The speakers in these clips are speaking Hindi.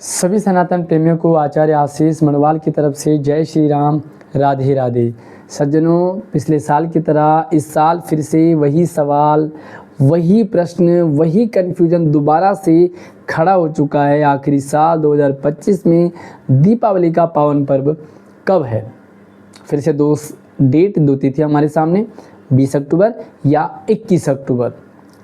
सभी सनातन प्रेमियों को आचार्य आशीष मनवाल की तरफ से जय श्री राम, राधे राधे। सज्जनों, पिछले साल की तरह इस साल फिर से वही सवाल, वही प्रश्न, वही कन्फ्यूजन दोबारा से खड़ा हो चुका है। आखिरी साल 2025 में दीपावली का पावन पर्व कब है? फिर से दो तिथि हमारे सामने, 20 अक्टूबर या 21 अक्टूबर।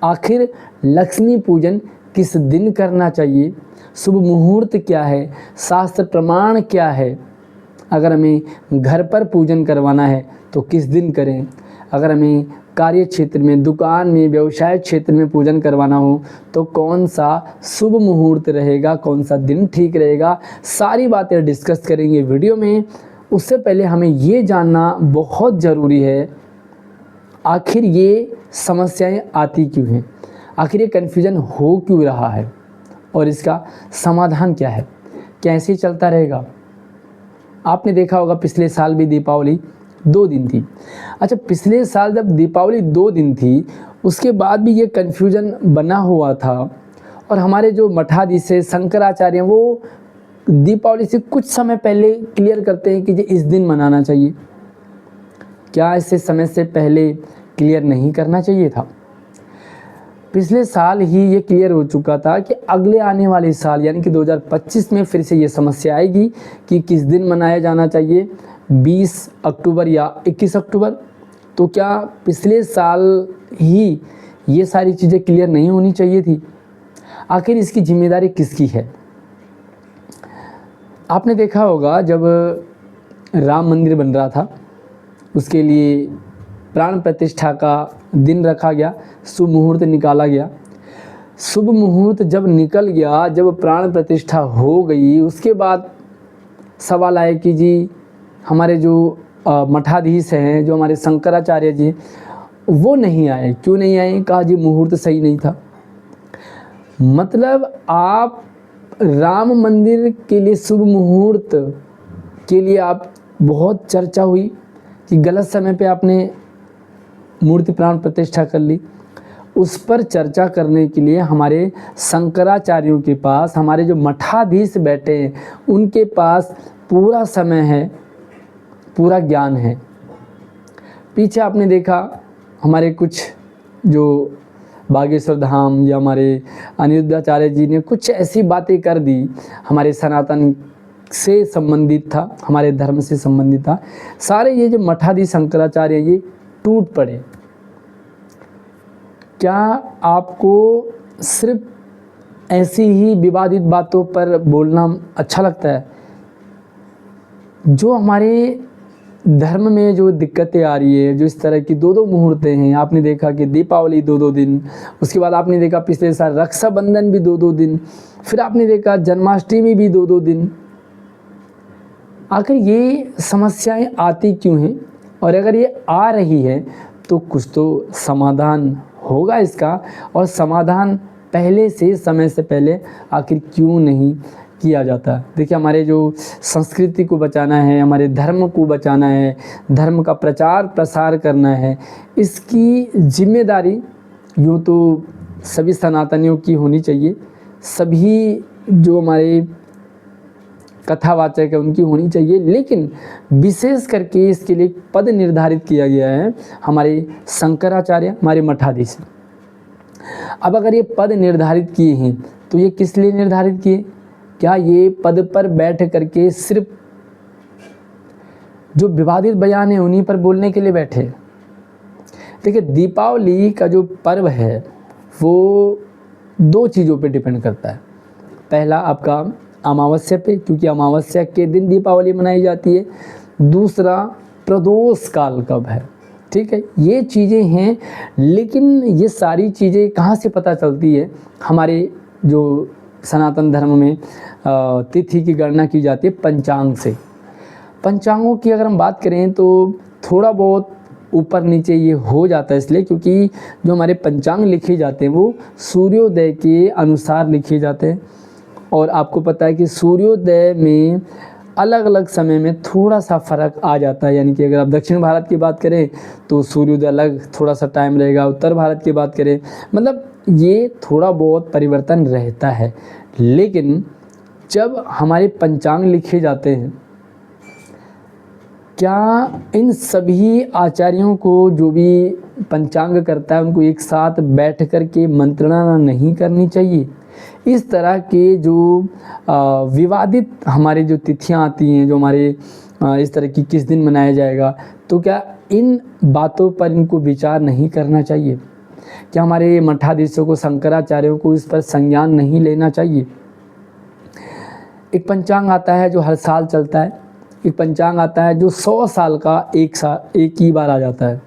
आखिर लक्ष्मी पूजन किस दिन करना चाहिए? शुभ मुहूर्त क्या है? शास्त्र प्रमाण क्या है? अगर हमें घर पर पूजन करवाना है तो किस दिन करें? अगर हमें कार्य क्षेत्र में, दुकान में, व्यवसाय क्षेत्र में पूजन करवाना हो तो कौन सा शुभ मुहूर्त रहेगा, कौन सा दिन ठीक रहेगा? सारी बातें डिस्कस करेंगे वीडियो में। उससे पहले हमें ये जानना बहुत ज़रूरी है, आखिर ये समस्याएं आती क्यों हैं, आखिर ये कन्फ्यूजन हो क्यों रहा है और इसका समाधान क्या है? कैसे चलता रहेगा? आपने देखा होगा पिछले साल भी दीपावली 2 दिन थी। अच्छा, पिछले साल जब दीपावली 2 दिन थी उसके बाद भी ये कन्फ्यूजन बना हुआ था और हमारे जो मठाधीश है, शंकराचार्य, वो दीपावली से कुछ समय पहले क्लियर करते हैं कि ये इस दिन मनाना चाहिए। क्या इससे समय से पहले क्लियर नहीं करना चाहिए था? पिछले साल ही ये क्लियर हो चुका था कि अगले आने वाले साल यानी कि 2025 में फिर से ये समस्या आएगी कि किस दिन मनाया जाना चाहिए, 20 अक्टूबर या 21 अक्टूबर। तो क्या पिछले साल ही ये सारी चीज़ें क्लियर नहीं होनी चाहिए थी? आखिर इसकी जिम्मेदारी किसकी है? आपने देखा होगा जब राम मंदिर बन रहा था उसके लिए प्राण प्रतिष्ठा का दिन रखा गया, शुभ मुहूर्त निकाला गया। शुभ मुहूर्त जब निकल गया, जब प्राण प्रतिष्ठा हो गई, उसके बाद सवाल आए कि जी हमारे जो मठाधीश हैं, जो हमारे शंकराचार्य जी, वो नहीं आए। क्यों नहीं आए? कहा जी मुहूर्त सही नहीं था। मतलब आप राम मंदिर के लिए शुभ मुहूर्त के लिए आप बहुत चर्चा हुई कि गलत समय पे आपने मूर्ति प्राण प्रतिष्ठा कर ली। उस पर चर्चा करने के लिए हमारे शंकराचार्यों के पास, हमारे जो मठाधीश बैठे हैं, उनके पास पूरा समय है, पूरा ज्ञान है। पीछे आपने देखा हमारे कुछ जो बागेश्वर धाम या हमारे अनिरुद्धाचार्य जी ने कुछ ऐसी बातें कर दी, हमारे सनातन से संबंधित था, हमारे धर्म से संबंधित था। सारे ये जो मठाधीश शंकराचार्य ये टूट पड़े। क्या आपको सिर्फ ऐसी ही विवादित बातों पर बोलना अच्छा लगता है? जो हमारे धर्म में जो दिक्कतें आ रही है, जो इस तरह की 2-2 मुहूर्तें हैं, आपने देखा कि दीपावली 2-2 दिन, उसके बाद आपने देखा पिछले साल रक्षाबंधन भी 2-2 दिन, फिर आपने देखा जन्माष्टमी भी 2-2 दिन। आखिर ये समस्याएं आती क्यों हैं? और अगर ये आ रही है तो कुछ तो समाधान होगा इसका, और समाधान पहले से, समय से पहले आखिर क्यों नहीं किया जाता? देखिए, हमारे जो संस्कृति को बचाना है, हमारे धर्म को बचाना है, धर्म का प्रचार प्रसार करना है, इसकी जिम्मेदारी यूँ तो सभी सनातनियों की होनी चाहिए, सभी जो हमारे कथावाचक है उनकी होनी चाहिए, लेकिन विशेष करके इसके लिए पद निर्धारित किया गया है हमारे शंकराचार्य, हमारे मठाधीश। अब अगर ये पद निर्धारित किए हैं तो ये किस लिए निर्धारित किए? क्या ये पद पर बैठ करके सिर्फ जो विवादित बयान है उन्हीं पर बोलने के लिए बैठे? देखिए, दीपावली का जो पर्व है वो 2 चीज़ों पे डिपेंड करता है। पहला आपका अमावस्या पे, क्योंकि अमावस्या के दिन दीपावली मनाई जाती है। दूसरा प्रदोष काल कब है, ठीक है? ये चीज़ें हैं, लेकिन ये सारी चीज़ें कहाँ से पता चलती है? हमारे जो सनातन धर्म में तिथि की गणना की जाती है पंचांग से। पंचांगों की अगर हम बात करें तो थोड़ा बहुत ऊपर नीचे ये हो जाता है, इसलिए क्योंकि जो हमारे पंचांग लिखे जाते हैं वो सूर्योदय के अनुसार लिखे जाते हैं। और आपको पता है कि सूर्योदय में अलग अलग समय में थोड़ा सा फ़र्क आ जाता है। यानी कि अगर आप दक्षिण भारत की बात करें तो सूर्योदय अलग थोड़ा सा टाइम रहेगा, उत्तर भारत की बात करें, मतलब ये थोड़ा बहुत परिवर्तन रहता है। लेकिन जब हमारे पंचांग लिखे जाते हैं, क्या इन सभी आचार्यों को, जो भी पंचांग करता है, उनको एक साथ बैठ कर के मंत्रणा नहीं करनी चाहिए? इस तरह के जो विवादित हमारे जो तिथियां आती हैं, जो हमारे इस तरह की किस दिन मनाया जाएगा, तो क्या इन बातों पर इनको विचार नहीं करना चाहिए? क्या हमारे मठाधीशों को, शंकराचार्यों को इस पर संज्ञान नहीं लेना चाहिए? एक पंचांग आता है जो हर साल चलता है, एक पंचांग आता है जो 100 साल का एक ही बार आ जाता है।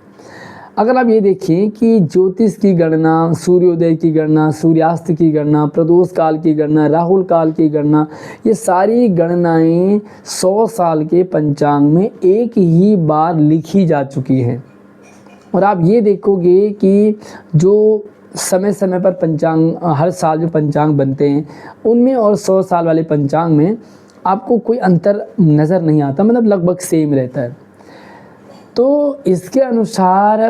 अगर आप ये देखें कि ज्योतिष की गणना, सूर्योदय की गणना, सूर्यास्त की गणना, प्रदोष काल की गणना, राहुल काल की गणना, ये सारी गणनाएं 100 साल के पंचांग में एक ही बार लिखी जा चुकी हैं। और आप ये देखोगे कि जो समय समय पर पंचांग, हर साल जो पंचांग बनते हैं, उनमें और 100 साल वाले पंचांग में आपको कोई अंतर नज़र नहीं आता, मतलब लगभग सेम रहता है। तो इसके अनुसार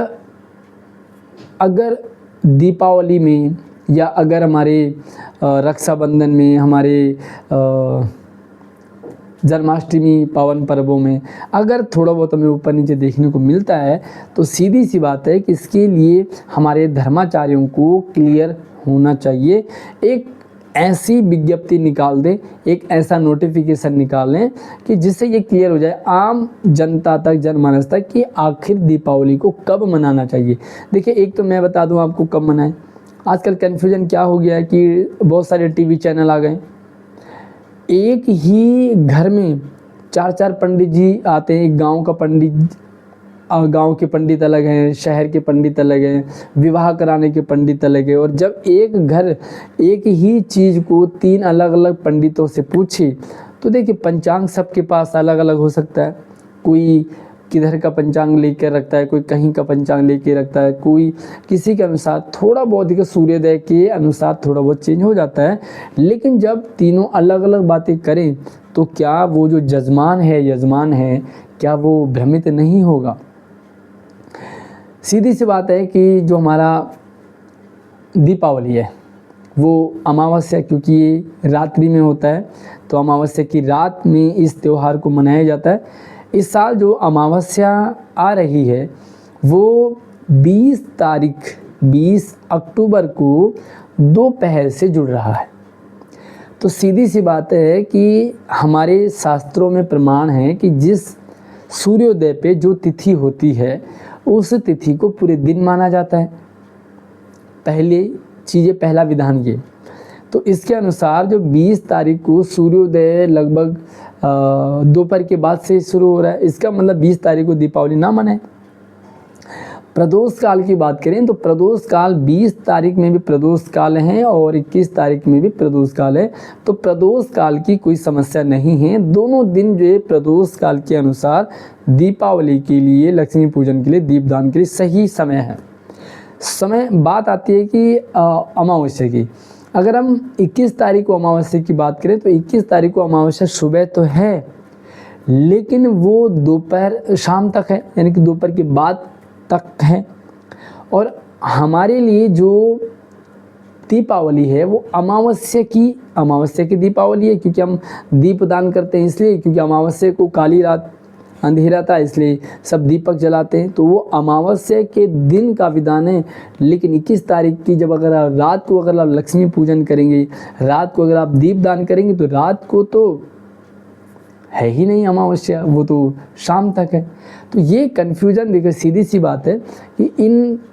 अगर दीपावली में, या अगर हमारे रक्षाबंधन में, हमारे जन्माष्टमी पावन पर्वों में अगर थोड़ा बहुत हमें ऊपर नीचे देखने को मिलता है, तो सीधी सी बात है कि इसके लिए हमारे धर्माचार्यों को क्लियर होना चाहिए। एक ऐसी विज्ञप्ति निकाल दें, एक ऐसा नोटिफिकेशन निकाल लें कि जिससे ये क्लियर हो जाए आम जनता तक, जनमानस तक, कि आखिर दीपावली को कब मनाना चाहिए। देखिए, एक तो मैं बता दूं आपको कब मनाएं। आजकल कन्फ्यूजन क्या हो गया है कि बहुत सारे टीवी चैनल आ गए, एक ही घर में 4-4 पंडित जी आते हैं। एक गांव का पंडित, गांव के पंडित अलग हैं, शहर के पंडित अलग हैं, विवाह कराने के पंडित अलग हैं। और जब एक घर एक ही चीज़ को 3 अलग अलग पंडितों से पूछे, तो देखिए पंचांग सबके पास अलग अलग हो सकता है। कोई किधर का पंचांग लेकर रखता है, कोई कहीं का पंचांग लेके रखता है, कोई किसी के अनुसार थोड़ा बहुत ही सूर्योदय के अनुसार थोड़ा बहुत चेंज हो जाता है। लेकिन जब तीनों अलग अलग बातें करें, तो क्या वो जो यजमान है, क्या वो भ्रमित नहीं होगा? सीधी सी बात है कि जो हमारा दीपावली है वो अमावस्या, क्योंकि ये रात्रि में होता है, तो अमावस्या की रात में इस त्यौहार को मनाया जाता है। इस साल जो अमावस्या आ रही है वो 20 अक्टूबर को दोपहर से जुड़ रहा है। तो सीधी सी बात है कि हमारे शास्त्रों में प्रमाण है कि जिस सूर्योदय पे जो तिथि होती है, उस तिथि को पूरे दिन माना जाता है। पहला विधान ये। तो इसके अनुसार जो 20 तारीख को सूर्योदय लगभग दोपहर के बाद से शुरू हो रहा है, इसका मतलब 20 तारीख को दीपावली ना मनाएं। प्रदोष काल की बात करें तो प्रदोष काल 20 तारीख में भी प्रदोष काल है और 21 तारीख में भी प्रदोष काल है। तो प्रदोष काल की कोई समस्या नहीं है। दोनों दिन जो है प्रदोष काल के अनुसार दीपावली के लिए, लक्ष्मी पूजन के लिए, दीपदान के लिए सही समय है। बात आती है कि अमावस्या की। अगर हम 21 तारीख को अमावस्या की बात करें तो 21 तारीख को अमावस्या सुबह तो है, लेकिन वो दोपहर शाम तक है, यानी कि दोपहर के बाद तक है। और हमारे लिए जो दीपावली है वो अमावस्या की दीपावली है, क्योंकि हम दीपदान करते हैं इसलिए, क्योंकि अमावस्या को काली रात अंधेरा था इसलिए सब दीपक जलाते हैं। तो वो अमावस्या के दिन का विधान है। लेकिन 21 तारीख की जब अगर आप रात को अगर आप लक्ष्मी पूजन करेंगे, रात को अगर आप दीपदान करेंगे, तो रात को तो है ही नहीं अमावस्या, वो तो शाम तक है। तो ये कन्फ्यूज़न देखिए, सीधी सी बात है कि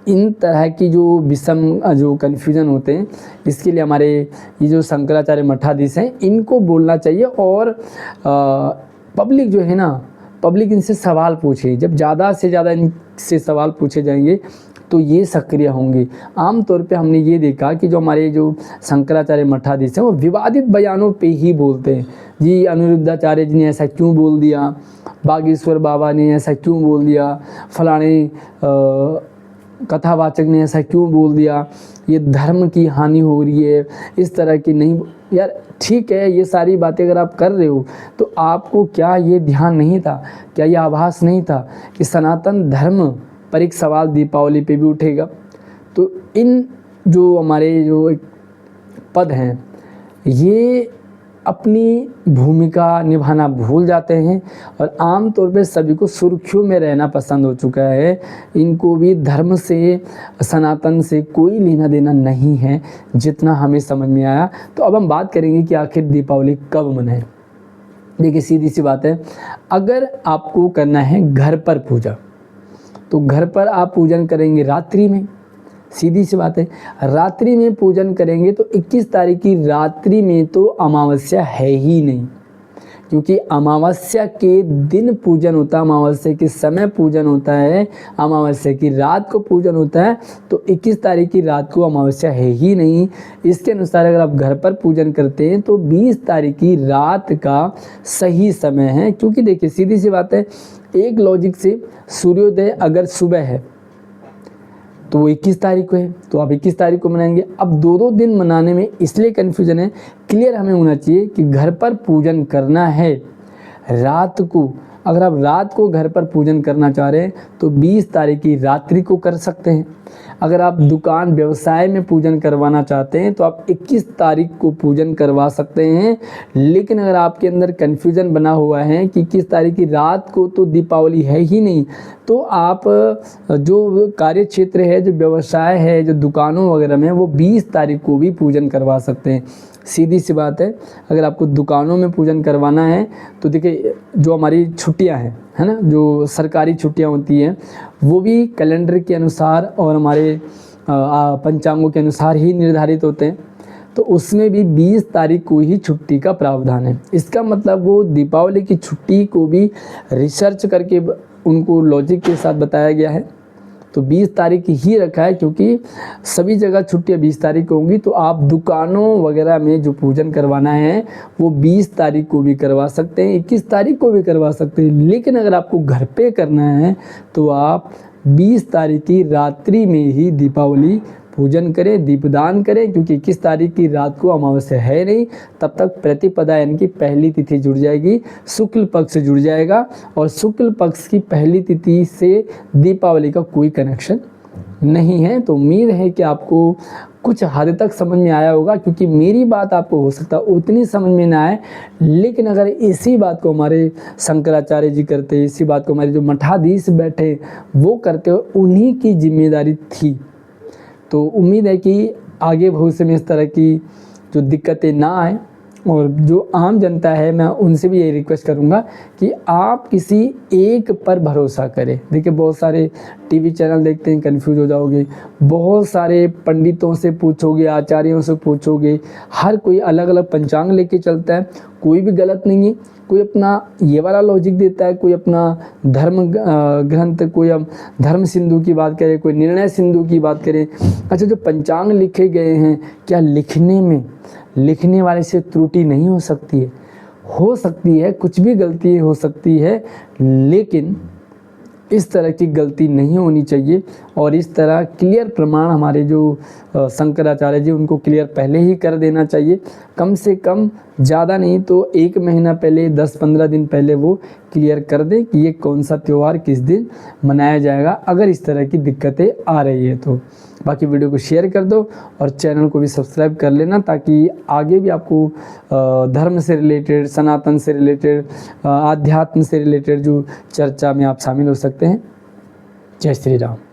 इन तरह की जो विषम जो कन्फ्यूज़न होते हैं, इसके लिए हमारे ये जो शंकराचार्य मठाधीश हैं, इनको बोलना चाहिए। और पब्लिक जो है ना, पब्लिक इनसे सवाल पूछे। जब ज़्यादा से ज़्यादा इनसे सवाल पूछे जाएंगे तो ये सक्रिय होंगे। आमतौर पे हमने ये देखा कि जो हमारे जो शंकराचार्य मठाधीश हैं वो विवादित बयानों पे ही बोलते हैं। जी अनिरुद्धाचार्य जी ने ऐसा क्यों बोल दिया, बागेश्वर बाबा ने ऐसा क्यों बोल दिया, फलाने कथावाचक ने ऐसा क्यों बोल दिया, ये धर्म की हानि हो रही है, इस तरह की नहीं। यार ठीक है, ये सारी बातें अगर आप कर रहे हो तो आपको क्या ये ध्यान नहीं था, क्या ये आभास नहीं था कि सनातन धर्म पर एक सवाल दीपावली पे भी उठेगा। तो इन जो हमारे जो एक पद हैं, ये अपनी भूमिका निभाना भूल जाते हैं और आम तौर पे सभी को सुर्खियों में रहना पसंद हो चुका है। इनको भी धर्म से, सनातन से कोई लेना देना नहीं है, जितना हमें समझ में आया। तो अब हम बात करेंगे कि आखिर दीपावली कब मनाएं। देखिए सीधी सी बात है, अगर आपको करना है घर पर पूजा तो घर पर आप पूजन करेंगे रात्रि में। सीधी सी बात है, रात्रि में पूजन करेंगे तो 21 तारीख की रात्रि में तो अमावस्या है ही नहीं, क्योंकि अमावस्या के दिन पूजन होता है, अमावस्या के समय पूजन होता है, अमावस्या की रात को पूजन होता है। तो 21 तारीख की रात को अमावस्या है ही नहीं। इसके अनुसार अगर आप घर पर पूजन करते हैं तो 20 तारीख की रात का सही समय है। क्योंकि देखिए सीधी सी बात है, एक लॉजिक से सूर्योदय अगर सुबह है तो वो 21 तारीख को है, तो आप 21 तारीख को मनाएंगे। अब दो दिन मनाने में इसलिए कन्फ्यूजन है, क्लियर हमें होना चाहिए कि घर पर पूजन करना है रात को। अगर आप रात को घर पर पूजन करना चाह रहे हैं तो 20 तारीख की रात्रि को कर सकते हैं। अगर आप दुकान व्यवसाय में पूजन करवाना चाहते हैं तो आप 21 तारीख को पूजन करवा सकते हैं। लेकिन अगर आपके अंदर कन्फ्यूजन बना हुआ है कि 21 तारीख की रात को तो दीपावली है ही नहीं, तो आप जो कार्य क्षेत्र है, जो व्यवसाय है, जो दुकानों वगैरह में, वो 20 तारीख को भी पूजन करवा सकते हैं। सीधी सी बात है, अगर आपको दुकानों में पूजन करवाना है तो देखिए जो हमारी छुट्टियां हैं, है ना, जो सरकारी छुट्टियां होती हैं वो भी कैलेंडर के अनुसार और हमारे पंचांगों के अनुसार ही निर्धारित होते हैं। तो उसमें भी 20 तारीख को ही छुट्टी का प्रावधान है। इसका मतलब वो दीपावली की छुट्टी को भी रिसर्च करके उनको लॉजिक के साथ बताया गया है। तो 20 तारीख ही रखा है, क्योंकि सभी जगह छुट्टियां 20 तारीख को होंगी। तो आप दुकानों वगैरह में जो पूजन करवाना है वो 20 तारीख को भी करवा सकते हैं, 21 तारीख को भी करवा सकते हैं। लेकिन अगर आपको घर पे करना है तो आप 20 तारीख की रात्रि में ही दीपावली पूजन करें, दीपदान करें, क्योंकि 21 तारीख की रात को अमावस्या है नहीं। तब तक प्रतिपदा यानी कि पहली तिथि जुड़ जाएगी, शुक्ल पक्ष जुड़ जाएगा, और शुक्ल पक्ष की पहली तिथि से दीपावली का कोई कनेक्शन नहीं है। तो उम्मीद है कि आपको कुछ हद तक समझ में आया होगा, क्योंकि मेरी बात आपको हो सकता है उतनी समझ में ना आए, लेकिन अगर इसी बात को हमारे शंकराचार्य जी करते, इसी बात को हमारे जो मठाधीश बैठे वो करते, उन्हीं की जिम्मेदारी थी। तो उम्मीद है कि आगे भविष्य में इस तरह की जो दिक्कतें ना आए, और जो आम जनता है मैं उनसे भी यही रिक्वेस्ट करूंगा कि आप किसी एक पर भरोसा करें। देखिए बहुत सारे टीवी चैनल देखते हैं, कंफ्यूज हो जाओगे, बहुत सारे पंडितों से पूछोगे, आचार्यों से पूछोगे, हर कोई अलग अलग पंचांग लेके चलता है। कोई भी गलत नहीं है, कोई अपना ये वाला लॉजिक देता है, कोई अपना धर्म ग्रंथ, कोई अब धर्म सिंधु की बात करे, कोई निर्णय सिंधु की बात करे। अच्छा, जो पंचांग लिखे गए हैं, क्या लिखने वाले से त्रुटि नहीं हो सकती है? हो सकती है, कुछ भी गलती हो सकती है, लेकिन इस तरह की गलती नहीं होनी चाहिए। और इस तरह क्लियर प्रमाण हमारे जो शंकराचार्य जी, उनको क्लियर पहले ही कर देना चाहिए। कम से कम, ज़्यादा नहीं तो 1 महीना पहले, 10-15 दिन पहले वो क्लियर कर दें कि ये कौन सा त्यौहार किस दिन मनाया जाएगा, अगर इस तरह की दिक्कतें आ रही है तो। बाकी वीडियो को शेयर कर दो और चैनल को भी सब्सक्राइब कर लेना, ताकि आगे भी आपको धर्म से रिलेटेड, सनातन से रिलेटेड, आध्यात्म से रिलेटेड जो चर्चा में आप शामिल हो सकते हैं। जय श्री राम।